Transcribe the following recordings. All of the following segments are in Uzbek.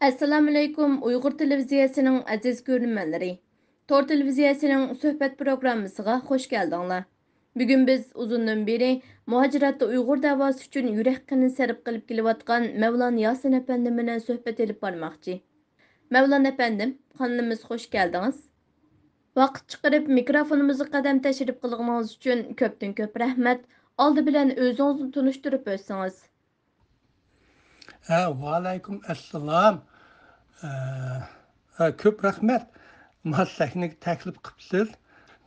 Assalamu alaykum. Uyghur televiziyasining aziz ko'ruvchiları. Tor televiziyasining suhbat programmasiga xush keldinglar. Bugun biz uzundan beri muhaciratda Uyghur davası uchun yurak qini sarf qilib kelayotgan Mevlana Yasin efendim bilan suhbat elib bormoqchi. Mevlana efendim, kanalımız xush keldiniz. Vaqt chiqarib mikrofonimizga qadam tashrif qilganingiz uchun ko'pdan ko'p rahmat. Oldi bilan o'zingizni tunishtirib o'tsangiz. Aleyküm esselam. Köp rahmet. Maslakni taklif qilibsiz.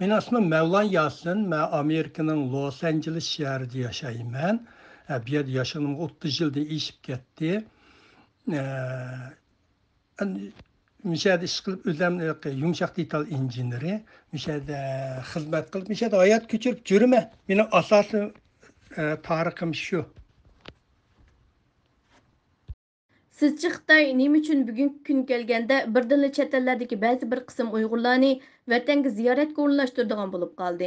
Men ismim Mevlan Yasin. Men Amerikanın Los Angeles şehrida yashayman. Bu yerda yashanimga 30 yildan eshib ketdi. Mishada ish qilib o'zimni yumshoq detal injeneri. Mishada xizmat qilib, mishada hayot kechirib yuraman. Mening asosiy tarixim shu. Sizce Xitoy nima uchun bugungi kun kelganda birdinla chet ellardagi ba'zi bir qism Uyg'urlarni vatanga ziyoratga o'rnashtiradigan bo'lib qoldi?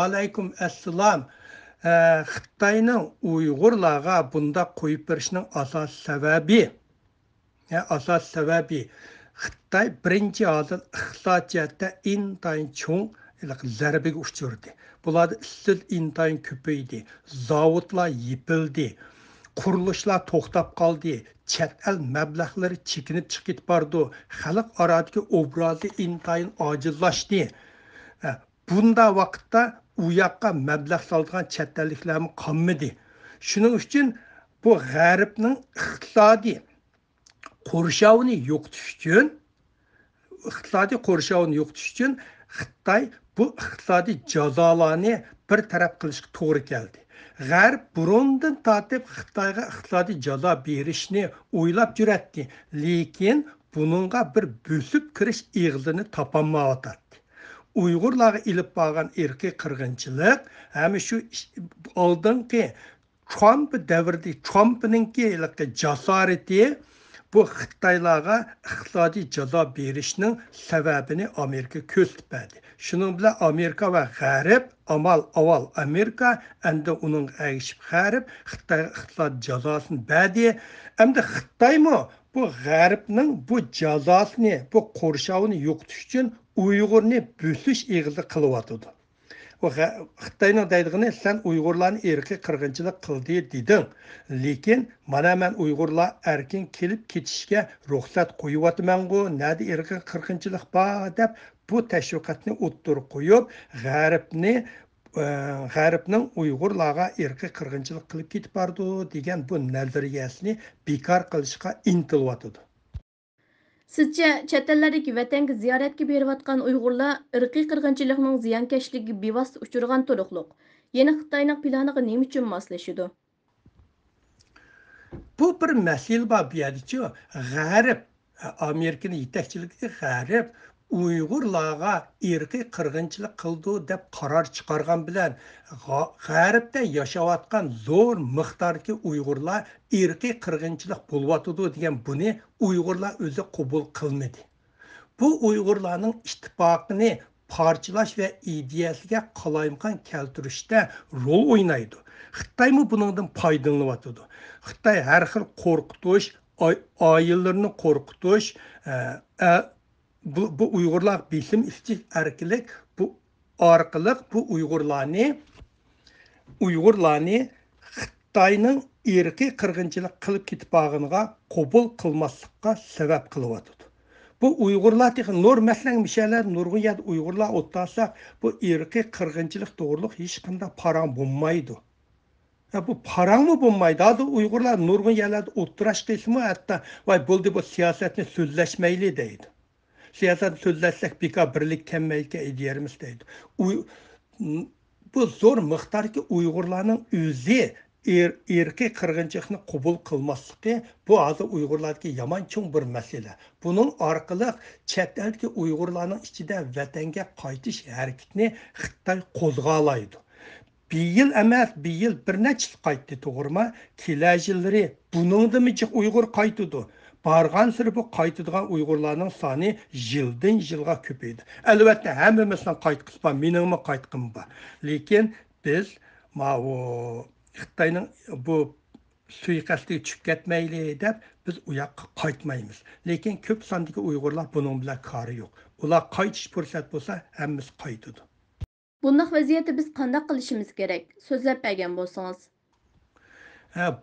Aleyküm esselam. Xitoyning Uyg'urlarga bunda qo'yib berishining asos sababi Xitoy birinchi hozir iqtisodiyotda intayin cho'ng zarbaga uchirdi. Bularda ishsiz intayin ko'paydi, zavodlar yipildi, qurilishlar to'xtab qoldi, chet el mablag'lari chekinib chiqib ketib bordi, xalq oradagi obrazi intayin ojizlashdi. Bunda vaqtda u yoqqa mablag' soladigan chet elliklarmi qolmadi. Shuning uchun bu g'arbning iqtisodiy qo'rshovini yo'qotish uchun Xitoy bu iqtisodiy jazolarni bir taraf qilishga to'g'ri keldi. G'arb burundan tortib Xitoyga iqtisodiy jazo berishni o'ylab yuradi, lekin buningga bir bo'sib kirish ig'zini topolmayotdi. Uyg'urlarga ilib borgan irqiy qirg'inchilik ham shu oldingi Trump davrida Trumpninki jasorati bu Xitoylarga iqtisodiy jazo berishning sababini Amerika ko'rsatib berdi. Shuning bilan Amerika va G'arb avval Amerika endi uning ergishib G'arb Xitoyga iqtisodiy jazosini berdi. Endi Xitoymi bu G'arbning bu jazosini, bu qo'rshovini yo'qotish uchun Uyg'urni bo'sish ig'zi qilyotdi. Xitoyning deydigini sen Uyg'urlarni erkiy qirg'inchilik qildi deding. Lekin mana men Uyg'urlar erkin kelib ketishga ruxsat qo'yibotman-ku, nada erkiy qirg'inchilik bor deb bu tashviqotni o'ttirib qo'yib, G'arbning Uyg'urlarga erkiy qirg'inchilik qilib ketib bordi degan bu nazariyasini bekor qilishga intilyotdi. Sizce chet ellardagi vatanga ziyoratga berayotgan Uyg'urlar irqiy qirg'inchilikning ziyonkashligiga bevosita uchragan to'liqliq. Yana Xitoyning planiga nima uchun moslashadi? Bu bir mas'ul bor bu yerda-chi, G'arb Amerikaning yetakchiligida G'arb Uyg'urlarga irqiy qirg'inchilik qildi deb qaror chiqargan bilan G'arbda yashayotgan zo'r miqdordagi Uyg'urlar irqiy qirg'inchilik bo'lyotdi degan buni Uyg'urlar o'zi qabul qilmadi. Bu Uyg'urlarning ittifoqini parçalash va ideyasiga qalayimqon keltirishda rol o'ynaydi. Xitoymi buningdan foydalanyapti. Xitoy har xil qo'rqitish, oilalarni qo'rqitish, bu Uyg'urlar besim istish erkilik bu orqali bu Uyg'urlarni Xitoyning irqiy qirg'inchilik qilib ketib borganiga qabul qilmaslikqa sabab qilyapti. Bu Uyg'urlar nur maslan mishalar nurg'un yerda Uyg'urlar o'ttirsak, bu irqiy qirg'inchilik to'g'riliq hech qanday parang bo'lmaydi. Bu parangmi bo'lmaydi? Hozir Uyg'urlar nurg'un yerlarda o'ttirash qilsa, hatto voy bo'ldi bu siyosatni so'zlashmayli deydi. Siyosat so'zlashsak bekor birlik kammayga ideyamiz deydi. Bu zo'r miqdordagi Uyg'urlarning o'zi irqiy qirg'inchilikni qabul qilmasligi bu hozir Uyg'urlardagi yomon cho'ng bir masala. Buning orqali chet eldagi Uyg'urlarning ichida vatanga qaytish harakatini Xitoy qo'zg'alaydi. Bir yil emas, bir yil bir necha qaytdi, to'g'rimi? Kelajillari buningdimi Uyg'ur qaytdi. Bargan sırı bu qaytıdığan Uyg'urlarning soni yildan yilga ko'paydi. Albatta hammamizdan qaytqisi bor, meningmi qaytqim bor. Lekin biz Xitoyning bu suiqasdiga tushib ketmayli deb biz u yoqqa qaytmaymiz. Lekin ko'p sondagi Uyg'urlar buning bilan kori yo'q. Ular qaytish fursat bo'lsa, hammamiz qaytadi. Bundaq vaziyatda biz qanday qilishimiz kerak? So'zlab bergan bo'lsangiz.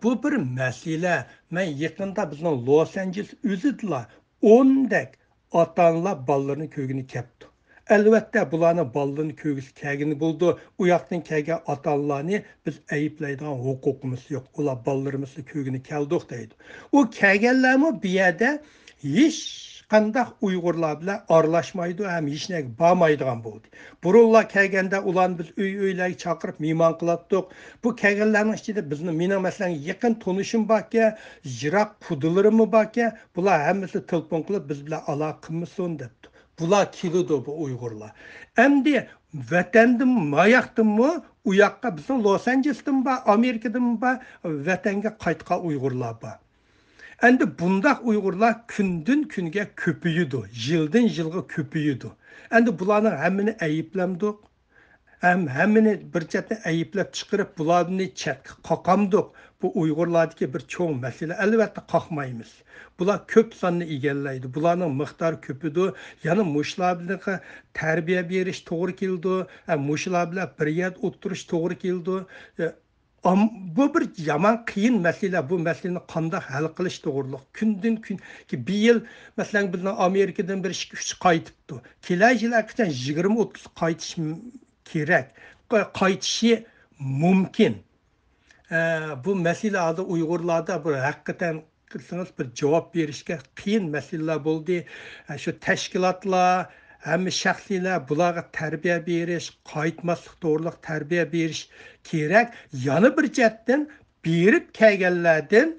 Bu bir masala. Men yaqinda bizning Los Angeles o'zida 10 dak ota-onalar bolalarini ko'gini kepti. Albatta bularni bolalarini ko'gisi kelgini bo'ldi. U yoqdan kelgan ota-onalarni biz ayiblaydigan huquqimiz yo'q. Ular bolalarimizni ko'gini keldik deydi. U kelganlarmi bu yerda hech qanday Uyg'urlar bilan aralashmaydi ham hech narsa bormaydigan bo'ldi. Burunlar kelganda ularni biz uylarga chaqirib mehmon qilatdik. Bu kelganlarning ichida bizni meni masalan yaqin tanishim borki, yiroq pudilarimi borki, bular hammasi telefon qilib biz bilan aloqamizson debdi. Bular keldi bu Uyg'urlar. Endi vatandan mayaqdimmi u yoqqa bizning Los Angelesdan bor, Amerikadan bor, vatanga qaytgan Uyg'urlar bor. Endi bundaq Uyg'urlar kundan kunga ko'paydi, yildan yilga ko'paydi. Endi bularning hammani ayiblamdik. Hammani bir chetdan ayiblab chiqarib bularni chetga qoqamdik. Bu Uyg'urlardagi bir cho'ng masala. Albatta qoqmaymiz. Bular ko'p sonni egallaydi. Bularning miqdori ko'pidi. Yana mushlarga tarbiya berish to'g'ri keldi. Mushlar bilan bir yerda o'tirish to'g'ri keldi. Bu bir yaman qiyin masala. Bu masalani qanday hal qilish to'g'riliq. Kundan kun ki bir yil masalan bizning Amerikadan bir 2-3 qaytibdi. Kelajakda 20-30 qaytish kerak. Qaytishi mumkin. Bu masala adı Uyg'urlarda bir haqiqatan qilsangiz bir javob berishga qiyin masalalar bo'ldi. Shu tashkilotlar hamma shaxsiylar bularga tarbiya berish, qaytmaslik to'g'riliq tarbiya berish kerak. Yana bir chetdan berib kelganlardan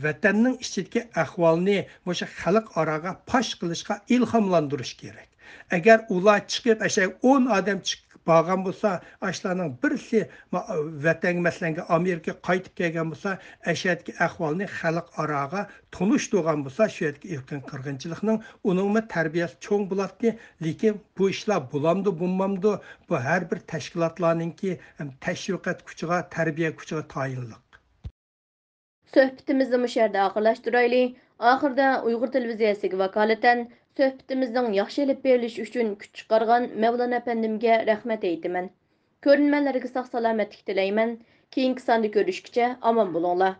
vatanning ichidagi ahvolni o'sha xalq oraga pash qilishga ilhomlantirish kerak. Agar ular chiqib, 10 odam chiqib bağın bo'lsa, ashlarning birisi vatan masalan Amerika qaytib kelgan bo'lsa, ashadagi ahvolni xalq oraga tunishtirgan bo'lsa, shu yerga erkin qirg'inchilikning uningmi tarbiyasi cho'ng bo'ladi, lekin bu ishlar bo'lamdi, bo'lmamdi, bu har bir tashkilotlarningki tashviqot kuchiga, tarbiya kuchiga tayinliq. Söhbətimizni bu yerdə axırlaşdıraylı. Axırda Uyğur televiziyasiga vakolatan söhbətimizning yaxshi elib berilishi uchun kuch chiqargan Mavlon apandimga rahmat aytaman. Ko'rinmanlarga sog'-salomatlik tilayman. Keyingi sonda ko'rishguncha omon bo'linglar.